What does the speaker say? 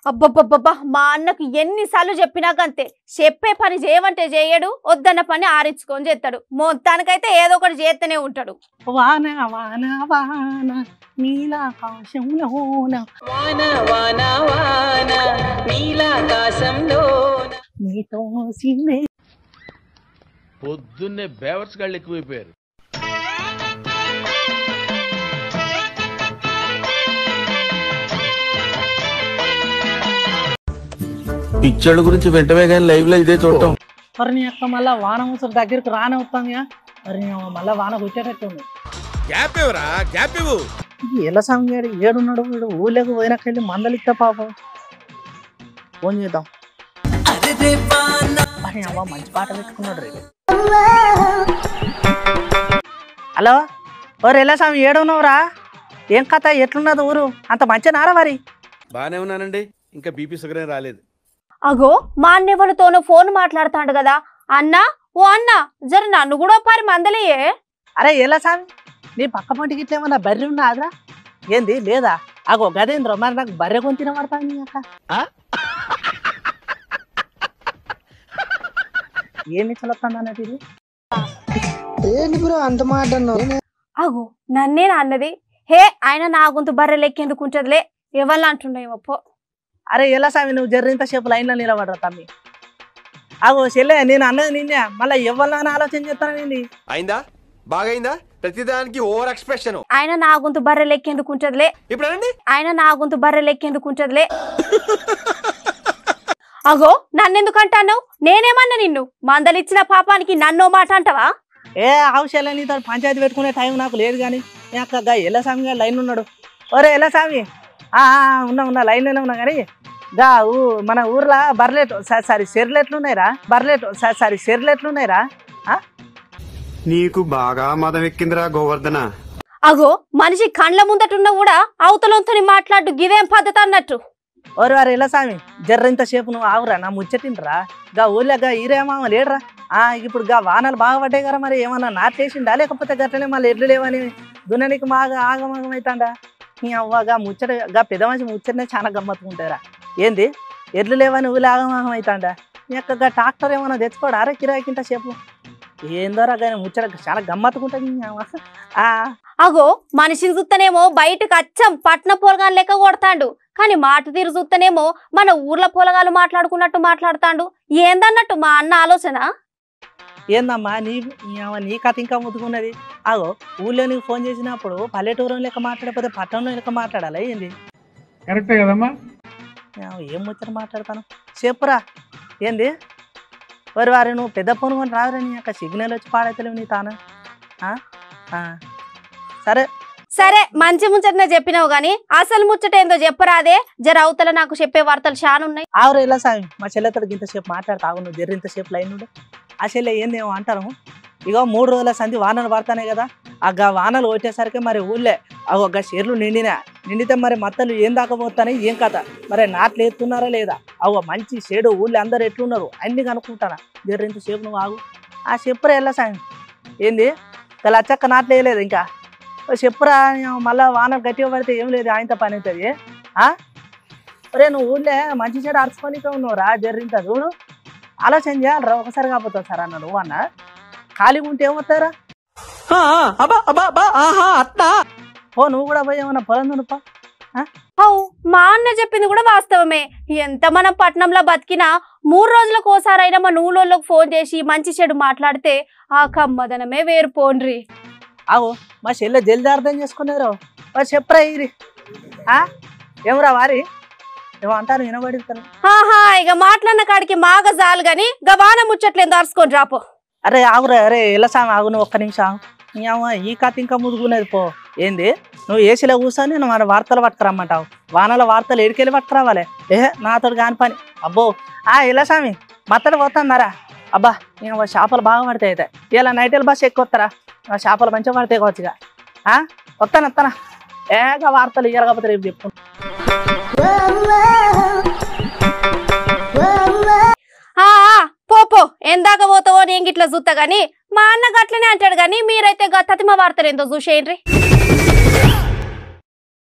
అబ్బబ్బబ్బబ్బా మా అన్నకు ఎన్నిసార్లు చెప్పినాకంతే చెప్పే పని చేయమంటే చేయడు వద్దన్న పని ఆరించుకొని చేస్తాడు మొత్తానికైతే ఏదో ఒకటి చేస్తూనే ఉంటాడు వాన వాన వాన నీలాకాశంలోన వాన వాన వాన నీలాకాశంలోన నీతో సినే పొద్దున్నే బేవర్స్ గాళ్ళు ఎక్కువైపోయారు. పిక్చర్ల గురించి వెంటనే కానీ లైవ్ లో ఇదే చూడటం. మరి నీ అక్క మళ్ళా వాన ముసలి దగ్గరికి రానవుతాంగా మరి మళ్ళా వాన కొట్టేటట్టుంది. ఎలా సమయాడు ఏడున్నాడు వీడు ఊళ్ళకి పోయినాకెళ్ళి మందలిస్తా పాపం ఫోన్ చేద్దాం. మరి అవ్వ మంచి పాట పెట్టుకున్నాడు రేపు. హలో ఓరు ఎలా స్వామి ఏడున్నావురా? ఏం కథ ఎట్లున్నది ఊరు? అంత మంచినారా మరి? బానే ఉన్నానండి, ఇంకా బీపీ షుగర్ ఏం రాలేదు. అగో మా అన్నెవరితోనో ఫోన్ మాట్లాడుతాడు కదా అన్నా ఓ అన్న జర నన్ను కూడా పారి మందలియే. అరే ఎలా స్వామి నీ పక్క పంటికి ఇట్లా ఏమన్నా బర్రె ఉన్నాదా? ఏంది లేదా? అగో గదేంద్ర మరి నాకు బర్రె కొని తినబడతాను నీ అక్క. ఏమి చదువుతాను అన్నట్టు ఇది ఏంటి బ్రో అంత మాట అన్నావు? అగో నన్నే అన్నది. హే ఆయన నా గొంతు బర్రె లెక్కేందుకుంటదిలే ఎవరు అంటుండేమో. అరే ఎలా స్వామి నువ్వు జర్రింత సేపు లైన్లో నిలబడరా తమ్మి. అగో చెల్లె నేను అన్నది నిన్నే మళ్ళీ ఎవరిని ఆలోచన చేస్తాను నేను. అయిందా బాగైందా? ప్రతిదానికి ఓవర్ ఎక్స్ప్రెషన్. ఆయన నా గొంతు బర్రె లెక్కేందుకుంటదిలే ఇప్పుడు ఆయన నా గొంతు బర్రె లెక్కేందుకుంటదిలే. అగో నన్నెందుకంటాను? నేనేమన్నా నిన్ను మందలిచ్చిన పాపానికి నన్నో మాట అంటావా? ఏ అవసరం నీతో పంచాయతీ పెట్టుకునే టైం నాకు లేదు కానీ నీ అక్క ఎలా స్వామి గారు లైన్ ఉన్నాడు. ఒరే ఎలా స్వామి ఉన్నా లైన్లోనే ఉన్నా కానీ గా మన ఊర్లో బర్రెట్లు సారీ సెర్లెట్లున్నాయిరా సెర్లెట్లున్నాయిరా. నీకు బాగా మదం ఎక్కిందిరా గోవర్ధన. అగో మనిషి కండ్ల ముందటున్నా కూడా అవతలంతో మాట్లాడు గిదేం పద్ధతి అన్నట్టు. ఓరు వారు ఎలా స్వామి జర్రింత సేపు నువ్వు ఆవురా నా ముచ్చటిండ్రా. గా ఊళ్ళో గా ఈరేమా లేడురా. ఇప్పుడు గా వానలు బాగా పడ్డాయి కదా మరి ఏమన్నా నాట్లేసిండా లేకపోతే గట్లనే మళ్ళీ ఎడ్లు లేవని దున్ననికి బాగా ఆగమాగం అవుతాడా? నీ అవ్వగా ముచ్చట గా పెద్ద మనిషి ముచ్చటనే చాలా గమ్మత్తుకుంటారా. ఏంది ఎడ్లు లేవని ఊళ్ళో ఆగమాగం అవుతాడా? నీ యొక్క ట్రాక్టర్ ఏమన్నా తెచ్చుకోడా అరే కిరాయికింత సేపు ఏందోరా కానీ ముచ్చట చాలా గమ్మత్తుకుంటుంది. అగో మనిషిని చూస్తేనేమో బయటకు అచ్చం పట్న పొలగాలు లెక్క కొడతాడు కానీ మాట తీరు చూస్తేనేమో మన ఊర్లో పొలగాలు మాట్లాడుకున్నట్టు మాట్లాడుతాడు. ఏందన్నట్టు మా అన్న ఆలోచన? ఏందమ్మా నీ కథ ఇంకా ముద్దుకున్నది. అగో ఊళ్ళో నీకు ఫోన్ చేసినప్పుడు పల్లెటూరు లెక్క మాట్లాడకపోతే పట్టణంలో లెక్క మాట్లాడాలా ఏంది? కరెక్టే కదమ్మా. ఏం ముచ్చట మాట్లాడతాను చెప్పురా. ఏంది వరి వారి నువ్వు పెద్ద ఫోన్ కొని రాదురా నీ యొక్క సిగ్నల్ వచ్చి పాడైతలేవు నీ తాను. సరే సరే మంచి ముచ్చటనే చెప్పినావు గాని అసలు ముచ్చట ఏందో చెప్పరాదే జర అవతల నాకు చెప్పే వార్తలు చాలా ఉన్నాయి. ఆవురు ఎలా సామి మా చెల్లెతో ఇంతసేపు మాట్లాడతావు నువ్వు జర్రింతసేపు లైన్ ఉండే. ఆ చెల్లె ఏందేమో అంటారు ఇగో 3 రోజుల సంధి వానలు పడతానే కదా ఆ వానలు వచ్చేసరికి మరి ఊళ్ళే ఒక చెర్లు నిండితే మరి మత్తలు ఏం దాకపోతానే ఏం కథ మరి నాట్లు ఎత్తున్నారా లేదా అవ మంచి షేడు ఊళ్ళో అందరు ఎట్లున్నారు అన్ని కనుక్కుంటానా జర్రింతసేపు నువ్వు ఆగు. ఆ చెప్పురా ఎలా సామి ఏంది లచ్చక్క నాట్లు వేయలేదు ఇంకా చెప్పురా మళ్ళీ వానలు గట్టిగా పడితే ఏం లేదు ఆయనతో పని అవుతుంది. అరే నువ్వు ఊళ్ళే మంచి చెడు అరుచుకోనికే ఉన్నావురా జర్రింత చూడు ఆలోచన చేయాలరా ఒకసారి కాకపోతావు సార్ అన్న నువ్వు అన్న ఖాళీగా ఉంటే ఏమవుతారా ఓ నువ్వు కూడా పోయి ఏమన్నా పొలం నుప్ప. మా అన్న చెప్పింది కూడా వాస్తవమే. ఎంత మనం పట్నంలో బతికినా 3 రోజులకు ఓసారైనా మా నూలోళ్ళకి ఫోన్ చేసి మంచి చెడు మాట్లాడితే ఆ కమ్మదనమే వేరు పోండ్రి. అవు మా చెల్లె జల్ది అర్థం చేసుకున్నారు మరి చెప్పరా ఇది ఏమరా వారి ఏమో అంటారు వినబడితారు. ఇక మాట్లాడిన కాడికి మాగా చాలు గాని గవాన ముచ్చట్లేదు అరుచుకొని రాపో. అరే ఆగురా అరే ఎలా సామి ఆగు నువ్వు ఒక్క నిమిషం ఆగు. ఈ కథ ఇంకా ముదుగునేది పో. ఏంది నువ్వు ఏసీలో కూర్చొని నువ్వు మన వార్తలు పట్టుకురమ్మంటావు వానల వార్తలు ఎడికెళ్ళి పట్టుకురావాలి. నాతో కాని పని అబ్బో ఎలా సామి మత్తడి పోతున్నారా అబ్బా నేను చేపలు బాగా పడతాయి అయితే ఇలా నైట్ బస్ ఎక్కువస్తారా చేపలు మంచిగా పడతాయి కావచ్చుగా వస్తానా ఏగా వార్తలు ఇయ్యాలి రేపు చెప్పు. పో ఎందాక పోతావో నేను గిట్లా చూస్తా గాని మా అన్న గట్లనే అంటాడు గాని మీరైతే తతిమ వార్తలు ఏందో చూసేయండి.